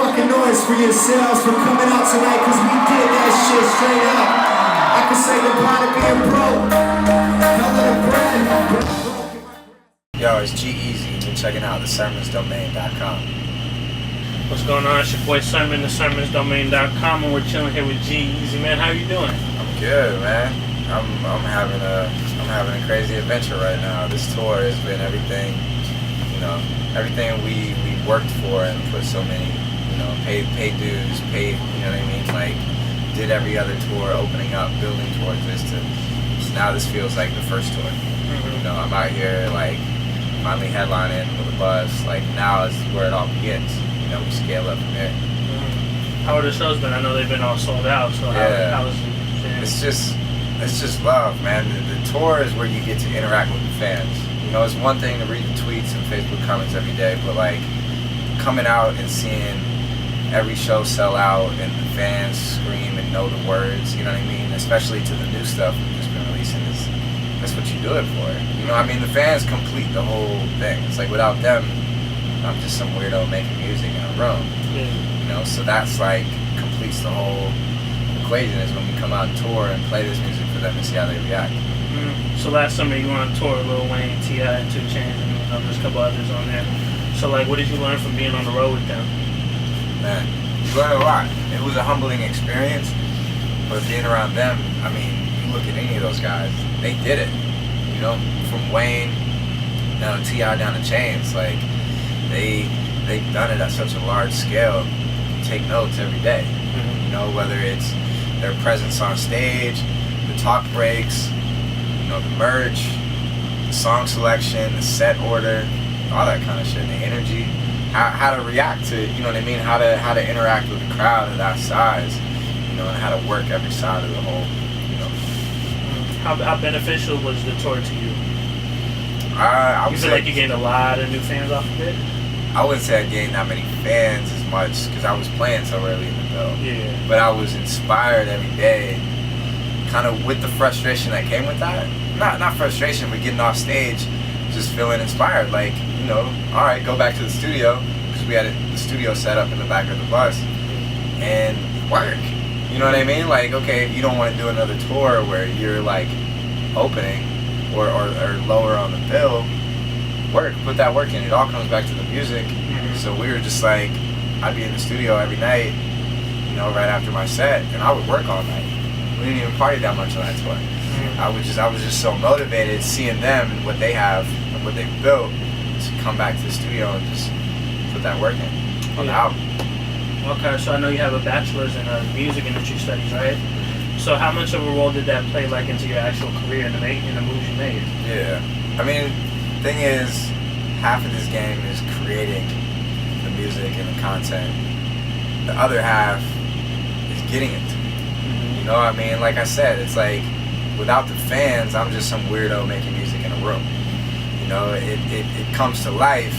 fucking noise for yourselves for coming out tonight, cause we did that shit straight up. I can say goodbye to being broke. Hell of the bread. Yo, it's Eazy. You've been checking out thesermonsdomain.com. What's going on? It's your boy Sermon, thesermonsdomain.com, and we're chilling here with Eazy. Man, how you doing? I'm good, man. I'm having a crazy adventure right now. This tour has been everything, everything we worked for and put so many, paid dues, paid, you know what I mean? Like, did every other tour, opening up, building towards this. So now this feels like the first tour. Mm-hmm. I'm out here, like, finally headlining with a bus. Like, now is where it all begins. We scale up from there. Mm-hmm. How are the shows been? I know they've been all sold out, so yeah. how is it been? It's just love, man. The tour is where you get to interact with the fans. It's one thing to read the tweets and Facebook comments every day, but like coming out and seeing every show sell out and the fans scream and know the words, you know what I mean? Especially to the new stuff we've just been releasing, that's what you do it for. The fans complete the whole thing. It's like without them, I'm just some weirdo making music in a room. Yeah. So that's like completes the whole equation is when we come out and tour and play this music for them and see how they react. Mm-hmm. So last summer you went on tour, Lil Wayne, T.I., and 2 Chainz, and there's a couple others on there. So like, what did you learn from being on the road with them? Man, you learn a lot. It was a humbling experience, but being around them, you look at any of those guys, they did it. From Wayne down to T.I. down to Chainz, like they've done it at such a large scale. You take notes every day. Mm-hmm. Whether it's their presence on stage, the talk breaks, the merch, the song selection, the set order, all that kind of shit, the energy, how to react to, how to interact with the crowd of that size, and how to work every side of the whole, How beneficial was the tour to you? I you feel like you gained a lot of new fans off of it? I wouldn't say I gained that many fans as much because I was playing so early in the build. Yeah. But I was inspired every day, kind of with the frustration that came with that. Not frustration, but getting off stage, just feeling inspired. Like, all right, go back to the studio because we had the studio set up in the back of the bus and work. You know what I mean? Like, okay, if you don't want to do another tour where you're like opening or lower on the bill, put that work in. It all comes back to the music. Mm-hmm. So we were just like, I'd be in the studio every night, right after my set, and I would work all night. We didn't even party that much on that tour. Mm-hmm. I was just so motivated seeing them and what they have and what they've built to come back to the studio and just put that work in on the album. Okay, so I know you have a bachelor's in music industry studies, right? So how much of a role did that play like into your actual career and the moves you made? Yeah, thing is, half of this game is creating the music and the content. The other half is getting it to me. Mm-hmm. Like I said, it's like without the fans, I'm just some weirdo making music in a room. It comes to life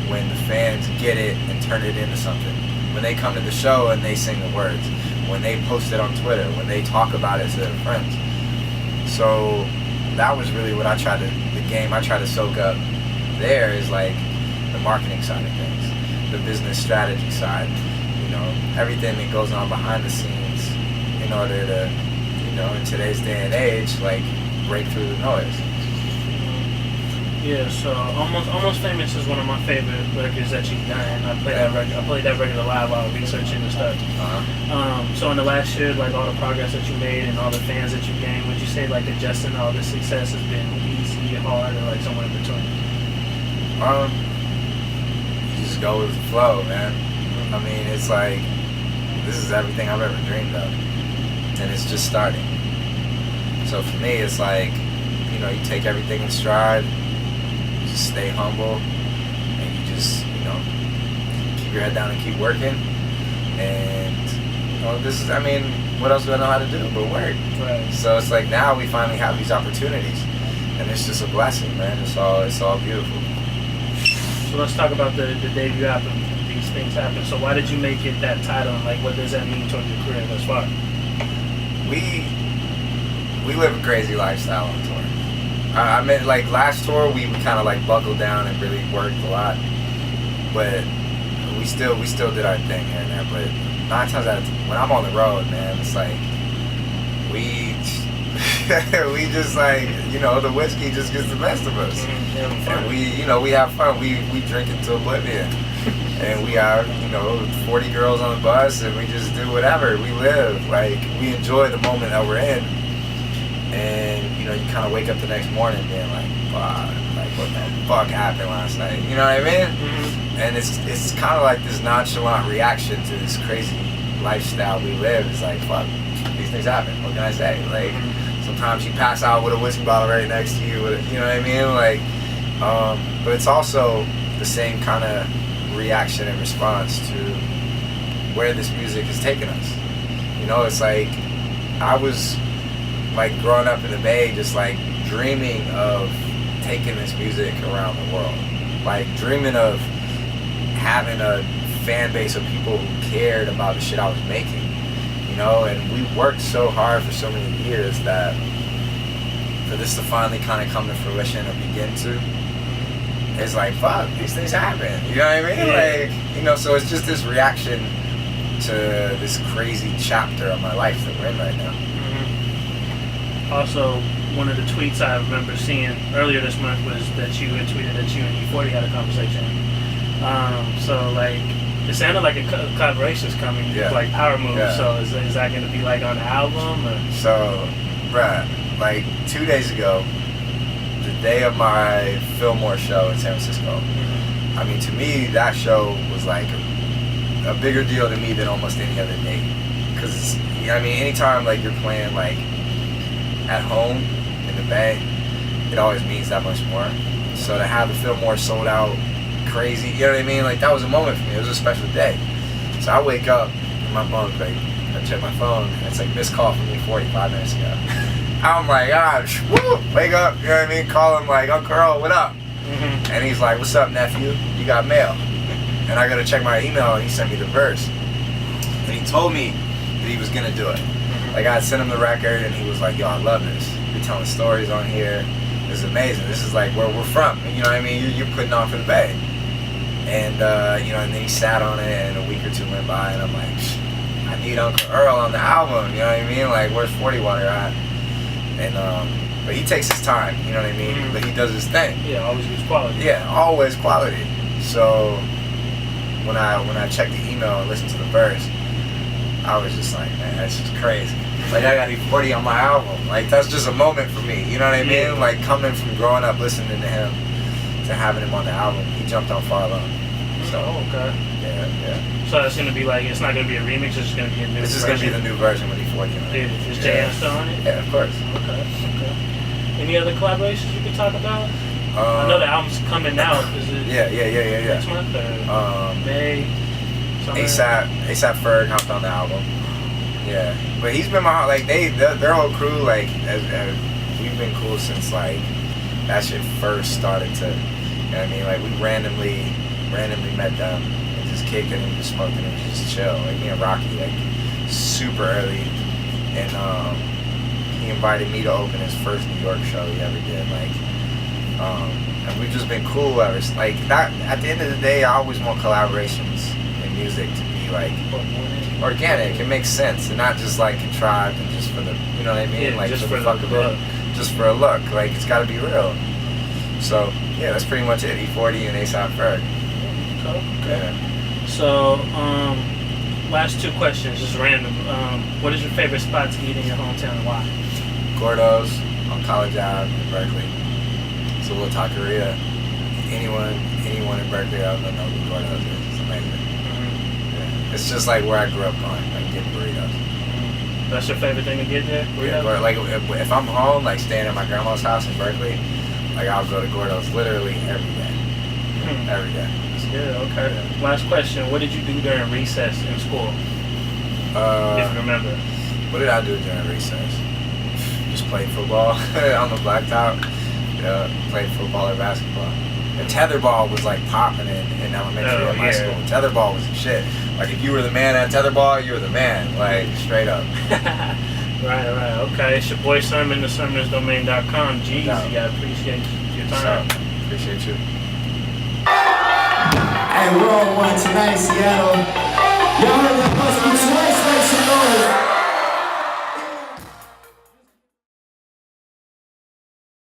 when the fans get it and turn it into something. When they come to the show and they sing the words. When they post it on Twitter. When they talk about it to their friends. So that was really what I tried to soak up there is like the marketing side of things, the business strategy side, everything that goes on behind the scenes in order to, in today's day and age, like break through the noise. Yeah, so Almost Famous is one of my favorite records that you've done. I played that record live while researching and stuff. Uh-huh. So in the last year, like all the progress that you made and all the fans that you gained, would you say like adjusting all this success has been easy, hard, or like somewhere in between? You just go with the flow, man. It's like this is everything I've ever dreamed of, and it's just starting. So for me, it's like you take everything in stride. Just stay humble, and you just keep your head down and keep working. And this is what else do I know how to do but work? Right. So it's like now we finally have these opportunities, and it's just a blessing, man. It's all beautiful. So let's talk about the debut album. These things happen. So why did you make it that title, and like what does that mean towards your career thus far? We live a crazy lifestyle on tour. Like last tour, we kind of like buckled down and really worked a lot. But we still did our thing here and there, but 9 times out of 10, when I'm on the road, man, it's like we we just like, you know, the whiskey just gets the best of us, and we, you know, we have fun. We drink it to oblivion, and we have, you know, 40 girls on the bus, and we just do whatever. We live, like, we enjoy the moment that we're in, and you know, you kind of wake up the next morning being like, wow, like what the fuck happened last night? You know what I mean? And it's kind of like this nonchalant reaction to this crazy lifestyle we live. It's like, fuck, these things happen. What can I say? Like, sometimes you pass out with a whiskey bottle right next to you. You know what I mean? Like, but it's also the same kind of reaction and response to where this music has taken us. You know, it's like I was like growing up in the Bay, just like dreaming of taking this music around the world, like dreaming of having a fan base of people who cared about the shit I was making, you know. And we worked so hard for so many years that for this to finally kind of come to fruition or begin to, it's like, fuck, these things happen, you know what I mean? Yeah. Like, you know, so it's just this reaction to this crazy chapter of my life that we're in right now. Also, one of the tweets I remember seeing earlier this month was that you had tweeted that you and E40 had a conversation. So like, it sounded like a collaboration's coming, like Power Move. Yeah. So is that going to be like on the album? Or? So, bruh, like 2 days ago, the day of my Fillmore show in San Francisco, I mean, to me, that show was like a bigger deal to me than almost any other day. Because, I mean, anytime like you're playing like at home in the Bay, it always means that much more. So to have the Fillmore sold out crazy, you know what I mean? Like, that was a moment for me. It was a special day. So I wake up, and my phone's like, I check my phone, and it's like, missed call from me 45 minutes ago. I'm like, woo, wake up, you know what I mean? Call him like, Uncle Earl, what up? And he's like, what's up, nephew? You got mail. And I gotta check my email, and he sent me the verse. And he told me that he was gonna do it. Like, I had sent him the record, and he was like, yo, I love this. You're telling stories on here. This is amazing. This is like where we're from. You know what I mean? You're putting on for the Bay. And, you know, and then he sat on it, and a week or two went by, and I'm like, I need Uncle Earl on the album. You know what I mean? Like, where's 40 Water at? And, but he takes his time, you know what I mean? But he does his thing. Yeah, always gives quality. Yeah, always quality. So when I checked the email and listened to the verse, I was just like, man, that's just crazy. Like, I got E40 on my album. Like, that's just a moment for me, you know what I mean? Yeah. Like, coming from growing up listening to him to having him on the album, he jumped on Far Alone. So, okay. Yeah. So it's going to be like, it's not going to be a remix, it's just going to be a new version? It's just going to be the new version with E40 on it. Is JM still on it? Yeah, of course. Okay. Any other collaborations you can talk about? I know the album's coming out. Is it Yeah. next month or May? ASAP Ferg hopped on the album. Yeah, but he's been my, like, their whole crew, like, we've been cool since like that shit first started to, you know what I mean? Like, we randomly met them and just kicked it and just smoked it and just chill. Like, me and Rocky, like, super early, and he invited me to open his first New York show he ever did. Like, and we've just been cool ever. Like, that, at the end of the day, I always want collaborations in music to be like organic. It makes sense, and not just like contrived and just for the, you know what I mean? Yeah, like, just for the fuck of it, just for a look. Like, it's got to be real. So yeah, that's pretty much it. E40 and ASAP Ferg. Okay. Yeah. So, last two questions, just random. What is your favorite spot to eat in your hometown and why? Gordo's on College Ave in Berkeley. It's a little taqueria. Anyone in Berkeley, I don't know who Gordo's is. It's amazing. Yeah. It's just like where I grew up going, like getting burritos. That's your favorite thing to get there? Yeah, like if I'm home, like staying at my grandma's house in Berkeley, like I'll go to Gordo's literally every day. Every day. Yeah, okay. Yeah. Last question. What did you do during recess in school? If you remember. What did I do during recess? Just played football on the blacktop. Yeah, played football or basketball. And tetherball was like popping in elementary in my school. Tetherball was the shit. Like, if you were the man at tetherball, you were the man. Like, straight up. Right. Okay. It's your boy Sermon, the sermonsdomain.com. Jeez, I appreciate your time. Appreciate you. Hey, we're on one tonight in Seattle.